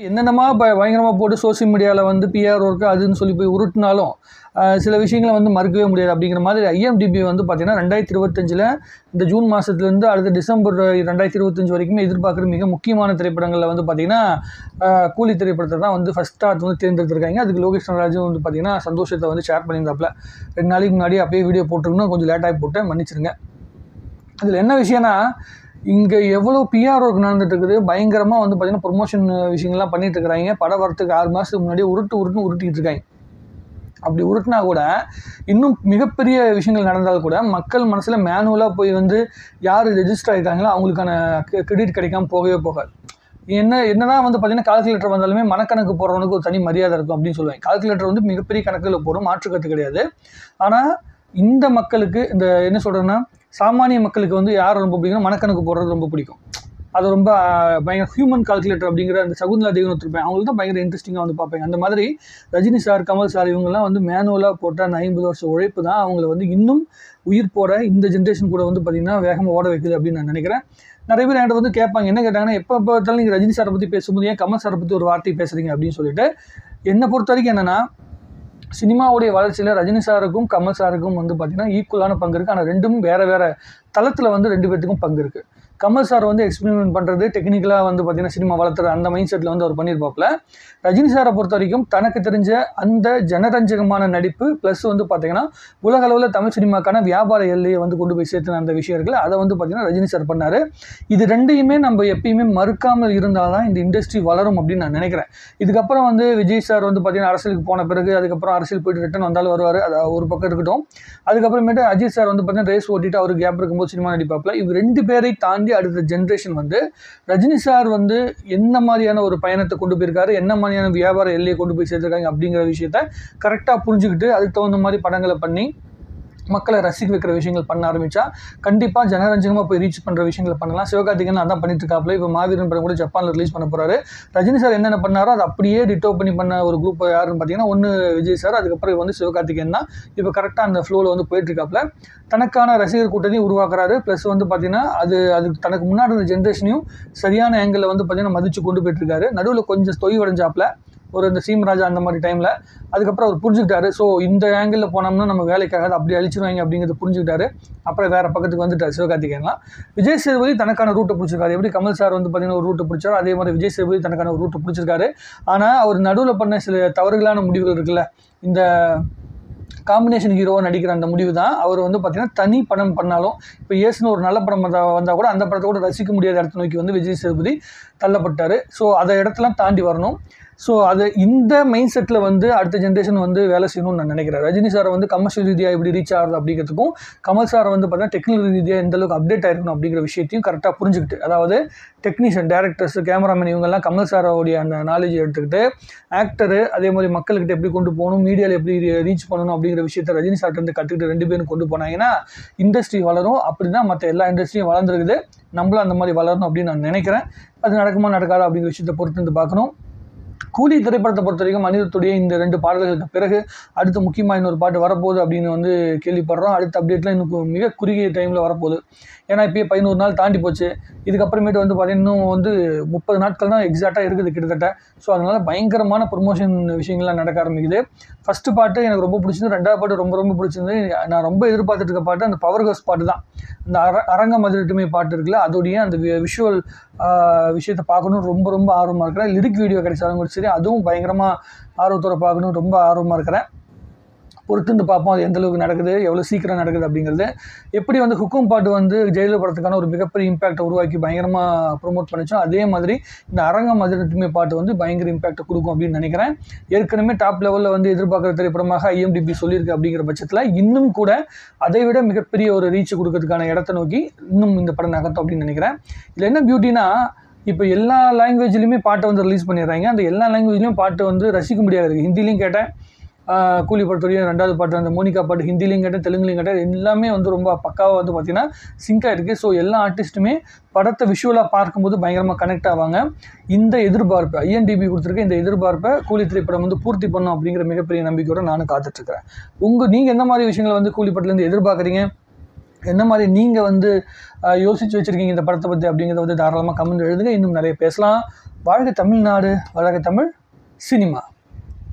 என்னென்னமா பயங்கரமாக போட்டு சோசியல் மீடியாவில் வந்து பிஆர் ஒர்க்கு அதுன்னு சொல்லி போய் உருட்டினாலும் சில விஷயங்களை வந்து மறுக்கவே முடியாது. அப்படிங்கிற மாதிரி ஐஎம்டிபி வந்து பார்த்திங்கன்னா 2025 இந்த ஜூன் மாதத்துலேருந்து அடுத்த டிசம்பர் 2025 வரைக்குமே எதிர்பார்க்குற மிக முக்கியமான திரைப்படங்களில் வந்து பார்த்திங்கன்னா கூலி திரைப்படத்தை தான் வந்து ஃபஸ்ட்டாக அது வந்து தேர்ந்தெடுத்திருக்காங்க. அதுக்கு லோகேஷ் கனகராஜும் வந்து பார்த்திங்கன்னா சந்தோஷத்தை வந்து ஷேர் பண்ணியிருந்தாப்புல. 2 நாளைக்கு முன்னாடி அப்படியே வீடியோ போட்டிருக்கணும், கொஞ்சம் லேட்டாகி போட்டு மன்னிச்சிருங்க. இதில் என்ன விஷயம்னா, இங்கே எவ்வளோ பிஆர் ஒர்க் நடந்துட்டு இருக்குது, பயங்கரமாக வந்து பார்த்திங்கன்னா ப்ரொமோஷன் விஷயங்கள்லாம் பண்ணிட்டு இருக்கிறாங்க. படம் வரத்துக்கு 6 மாதத்துக்கு முன்னாடியே உருட்டிக்கிட்டு இருக்காங்க. அப்படி உருட்டினா கூட இன்னும் மிகப்பெரிய விஷயங்கள் நடந்தால் கூட மக்கள் மனசில் மேனுவலாக போய் வந்து யார் ரெஜிஸ்டர் ஆகிருக்காங்களோ அவங்களுக்கான கிரெடிட் கிடைக்காம போகவே போகாது. என்னதான் வந்து பார்த்திங்கன்னா கால்குலேட்டர் வந்தாலுமே மனக்கணக்கு போடுறவனுக்கு ஒரு தனி மரியாதை இருக்கும் அப்படின்னு சொல்லுவாங்க. கால்குலேட்டர் வந்து மிகப்பெரிய கணக்கில் போடும், மாற்றுக்கருத்து கிடையாது. ஆனால் இந்த மக்களுக்கு இந்த என்ன சொல்கிறேன்னா, சாமானிய மக்களுக்கு வந்து யார் ரொம்ப பிடிக்கும், மனக்கணக்கு போடுறது ரொம்ப பிடிக்கும். அது ரொம்ப பயங்கர ஹியூமன் கால்குலேட்டர் அப்படிங்கிற அந்த சகுந்தலா தேவின்னு ஒருத்தருப்பேன், அவங்களுக்கு தான் பயங்கர இன்ட்ரெஸ்டிங்காக வந்து பார்ப்பேங்க. அந்த மாதிரி ரஜினி சார், கமல் சார் இவங்கெல்லாம் வந்து மேனுவலாக போட்ட அந்த 50 வருஷம் உழைப்பு தான் அவங்கள வந்து இன்னும் உயிர் போட இந்த ஜென்ரேஷன் கூட வந்து பார்த்திங்கன்னா வேகமாக ஓட வைக்குது அப்படின்னு நான் நினைக்கிறேன். நிறைய பேர் என்கிட்ட வந்து கேட்பாங்க, என்ன கேட்டாங்கன்னா, எப்போ பார்த்தாலும் நீங்கள் ரஜினி சாரை பற்றி பேசும்போது ஏன் கமல் சாரை பற்றி ஒரு வார்த்தை பேசுகிறீங்க அப்படின்னு சொல்லிட்டு. என்னை பொறுத்த வரைக்கும் என்னென்னா, சினிமாவுடைய வளர்ச்சியில் ரஜினி சாருக்கும் கமல் சாருக்கும் வந்து பார்த்திங்கன்னா ஈக்குவலான பங்கு இருக்குது. ஆனால் ரெண்டும் வேறு தளத்தில் வந்து 2 பேர்த்துக்கும் பங்கு இருக்குது. கமல் சார் வந்து எக்ஸ்பெரிமெண்ட் பண்ணுறது, டெக்னிக்கலாக வந்து பார்த்திங்கன்னா சினிமா வளர்த்துற அந்த மைண்ட் செட்டில் வந்து அவர் பண்ணியிருப்பாப்புல. ரஜினி சாரை பொறுத்த வரைக்கும் தனக்கு தெரிஞ்ச அந்த ஜனரஞ்சகமான நடிப்பு ப்ளஸ் வந்து பார்த்திங்கன்னா உலக அளவில் தமிழ் சினிமாக்கான வியாபார எல்லையை வந்து கொண்டு போய் சேர்த்துன அந்த விஷயம் இருக்குல்ல, அதை வந்து பார்த்திங்கன்னா ரஜினி சார் பண்ணார். இது ரெண்டையுமே நம்ம எப்பயுமே மறுக்காமல் இருந்தால் தான் இந்த இண்டஸ்ட்ரி வளரும் அப்படின்னு நான் நினைக்கிறேன். இதுக்கப்புறம் வந்து விஜய் சார் வந்து பார்த்திங்கன்னா அரசியலுக்கு போன பிறகு அதுக்கப்புறம் அரசியல் போய்ட்டு ரிட்டன் வந்தாலும் வருவார், அது ஒரு பக்கம் இருக்கட்டும். அதுக்கப்புறமேட்டு அஜித் சார் வந்து பார்த்திங்கன்னா ரேஸ் ஓட்டிட்டு அவருக்கு கேப் இருக்கும்போது சினிமா நடிப்பாப்பில். இவங்க 2 பேரை தாண்டி அடுத்த ஜென்ரேஷன் வந்து ரஜினி சார் வந்து என்ன மாதிரியான ஒரு பயணத்தை கொண்டு போயிருக்காரு, என்ன மாதிரியான வியாபார எல்லையை கொண்டு போய் சேர்த்துருக்காங்க அப்படிங்கிற விஷயத்த கரெக்டாக புரிஞ்சுக்கிட்டு அதுக்கு தகுந்த மாதிரி படங்களை பண்ணி மக்களை ரசிக்க வைக்கிற விஷயங்கள் பண்ண ஆரம்பித்தா கண்டிப்பாக ஜனரஞ்சகமாக போய் ரீச் பண்ணுற விஷயங்களை பண்ணலாம். சிவகார்த்திகேயன் அதான் பண்ணிட்டு இருக்காப்புல. இப்போ மாவீரன் படம் கூட ஜப்பானில் ரிலீஸ் பண்ண போகிறாரு. ரஜினி சார் என்னென்ன பண்ணாரோ அதை அப்படியே டிட்டோ பண்ணி பண்ண ஒரு குரூப் யாருன்னு பார்த்தீங்கன்னா, ஒன்று விஜய் சார், அதுக்கப்புறம் வந்து சிவகார்த்திகேயன் தான். இப்போ கரெக்டாக அந்த ஃப்ளோவில் வந்து போயிட்டுருக்காப்புல. தனக்கான ரசிகர் கூட்டத்தையும் உருவாக்குறாரு. ப்ளஸ் வந்து பார்த்திங்கன்னா அது தனக்கு முன்னாடி இருந்த ஜென்ரேஷனையும் சரியான ஆங்கிளில் வந்து பார்த்திங்கன்னா மதித்து கொண்டு போயிட்டுருக்காரு. நடுவில் கொஞ்சம் தொய்வடைஞ்சாப்புல ஒரு இந்த சீமராஜா அந்த மாதிரி டைமில். அதுக்கப்புறம் அவர் புரிஞ்சுக்கிட்டாரு, ஸோ இந்த ஆங்கிளில் போனோம்னா நம்ம வேலைக்காகாது, அப்படி அழிச்சிருவாங்க அப்படிங்கிறத புரிஞ்சுக்கிட்டாரு. அப்புறம் வேறு பக்கத்துக்கு வந்துட்டார் சிவகார்த்திகேயன்லாம். விஜய் சேதுபதி தனக்கான ரூட்டை பிடிச்சிருக்காரு. எப்படி கமல் சார் வந்து பார்த்திங்கன்னா ஒரு ரூட்டை பிடிச்சாரோ அதே மாதிரி விஜய் சேதுபதி தனக்கான ஒரு ரூட்டை பிடிச்சிருக்காரு. ஆனால் அவர் நடுவில் பண்ண சில தவறுகளான முடிவுகள் இருக்குல்ல, இந்த காம்பினேஷன் ஹீரோவாக நடிக்கிற அந்த முடிவு தான் அவர் வந்து பார்த்திங்கன்னா தனி படம் பண்ணாலும் இப்போ ஏசுன்னு ஒரு நல்ல படம் வந்தால் கூட அந்த படத்தை கூட ரசிக்க முடியாத இடத்த நோக்கி வந்து விஜய் சேதுபதி தள்ளப்பட்டார். ஸோ அதை இடத்தெல்லாம் தாண்டி வரணும். ஸோ அது இந்த மைண்ட் செட்டில் வந்து அடுத்த ஜென்ரேஷன் வந்து வேலை செய்யணும்னு நான் நினைக்கிறேன். ரஜினி சாரை வந்து கமர்ஷியல் ரீதியாக எப்படி ரீச் ஆகுது அப்படிங்கிறதுக்கும், கமல் சாரை வந்து பார்த்தீங்கன்னா டெக்னிக்கல் ரீதியாக எந்த அளவுக்கு அப்டேட் ஆகிருக்கணும் அப்படிங்கிற விஷயத்தையும் கரெக்டாக புரிஞ்சுக்கிட்டு, அதாவது டெக்னீஷியன், டேரக்டர்ஸ், கேமராமேன் இவங்கெல்லாம் கமல் சாரோடைய அந்த நாலேஜ் எடுத்துக்கிட்டு ஆக்டரு அதே மாதிரி மக்கள்கிட்ட எப்படி கொண்டு போகணும், மீடியாவில் எப்படி ரீச் பண்ணணும் அப்படிங்கிற விஷயத்தை ரஜினி சார்ட்டு வந்து கற்றுக்கிட்டு 2 பேரும் கொண்டு போனாங்கன்னா இண்டஸ்ட்ரி வளரும். அப்படி தான் மற்ற எல்லா இண்டஸ்ட்ரியும் வளர்ந்துருக்குது. நம்மளும் அந்த மாதிரி வளரணும் அப்படின்னு நான் நினைக்கிறேன். அது நடக்குமா நடக்காதா அப்படிங்கிற விஷயத்தை பொறுத்து வந்து பார்க்கணும். கூலி திரைப்படத்தை பொறுத்த வரைக்கும் மனிதத்துடைய இந்த 2 பாடல்களுக்கு பிறகு அடுத்து முக்கியமாக இன்னொரு பாட்டு வரப்போகுது அப்படின்னு வந்து கேள்விப்படுறோம். அடுத்த அப்டேட்லாம் இன்னும் மிக குறுகிய டைமில் வரப்போகுது. ஏன்னா இப்போயே 11 நாள் தாண்டி போச்சு. இதுக்கப்புறமேட்டு வந்து பார்த்தீங்கன்னா இன்னும் வந்து 30 நாட்கள் தான் எக்ஸாக்டாக இருக்குது கிட்டத்தட்ட. ஸோ அதனால் பயங்கரமான ப்ரொமோஷன் விஷயங்கள்லாம் நடக்க ஆரம்பிக்குது. ஃபஸ்ட்டு பாட்டு எனக்கு ரொம்ப பிடிச்சிருந்து, 2வது பாட்டு ரொம்ப ரொம்ப பிடிச்சிருந்து. நான் ரொம்ப எதிர்பார்த்துட்டு இருக்க பாட்டு அந்த பவர் ஹவுஸ் பாட்டு தான். அந்த அரங்கம் அதிரட்டுமே பாட்டு இருக்குல்ல, அதோடைய அந்த விஷுவல் விஷயத்தை பார்க்கணும் ரொம்ப ரொம்ப ஆர்வமாக இருக்கிறேன். லிரிக் வீடியோ கிடைச்சாலும் கூட சரி, அதுவும் பயங்கரமாக ஆர்வத்தோடு பார்க்கணும் ரொம்ப ஆர்வமாக இருக்கிறேன். பொறுத்துந்து பார்ப்போம் அது எந்தளவுக்கு நடக்குது, எவ்வளோ சீக்கிரம் நடக்குது அப்படிங்கிறது. எப்படி வந்து ஹுக்கும் பாட்டு வந்து ஜெயிலர் படத்துக்கான ஒரு மிகப்பெரிய இம்பாக்டை உருவாக்கி பயங்கரமாக ப்ரொமோட் பண்ணிச்சோம், அதே மாதிரி இந்த அரங்கம் அதிரட்டுமே பாட்டு வந்து பயங்கர இம்பாக்டை கொடுக்கும் அப்படின்னு நினைக்கிறேன். ஏற்கனவே டாப் லெவலில் வந்து எதிர்பார்க்குற திரைப்படமாக ஐஎம்டிபி சொல்லியிருக்கு அப்படிங்கிற பட்சத்தில் இன்னும் கூட அதை விட மிகப்பெரிய ஒரு ரீச் கொடுக்கறதுக்கான இடத்தை நோக்கி இன்னும் இந்த படம் நகர்த்தோம் அப்படின்னு நினைக்கிறேன். இதில் என்ன பியூட்டினா, இப்போ எல்லா லாங்குவேஜ்லையுமே பாட்டை வந்து ரிலீஸ் பண்ணிடுறாங்க. அந்த எல்லா லாங்குவேஜ்லையும் பாட்டு வந்து ரசிக்க முடியாது. ஹிந்திலையும் கேட்டேன், கூலி பொறுத்தவரையும் 2வது பாட்டு அந்த மோனிகா பாட்டு ஹிந்திலையும் கேட்டேன், தெலுங்குலையும் கேட்டேன். எல்லாமே வந்து ரொம்ப பக்காவாக வந்து பார்த்திங்கன்னா சிங்காக இருக்குது. ஸோ எல்லா ஆர்டிஸ்ட்டுமே படத்தை விஷுவலாக பார்க்கும்போது பயங்கரமாக கனெக்ட் ஆவாங்க. இந்த எதிர்பார்ப்பு ஐஎன்டிபி கொடுத்துருக்க இந்த எதிர்பார்ப்பை கூலி திரைப்படம் வந்து பூர்த்தி பண்ணும் அப்படிங்கிற மிகப்பெரிய நம்பிக்கையோடு நானும் காத்துட்ருக்கிறேன். நீங்கள் எந்த மாதிரி விஷயங்களை வந்து கூலி படத்துலேருந்து எதிர்பார்க்குறீங்க? என்ன மாதிரி நீங்கள் வந்து யோசித்து வச்சுருக்கீங்க இந்த படத்தை பற்றி அப்படிங்கிறத வந்து தாராளமாக கமெண்ட் எழுதுங்க. இன்னும் நிறைய பேசலாம். வாழ்க தமிழ்நாடு, வளர்க தமிழ் சினிமா.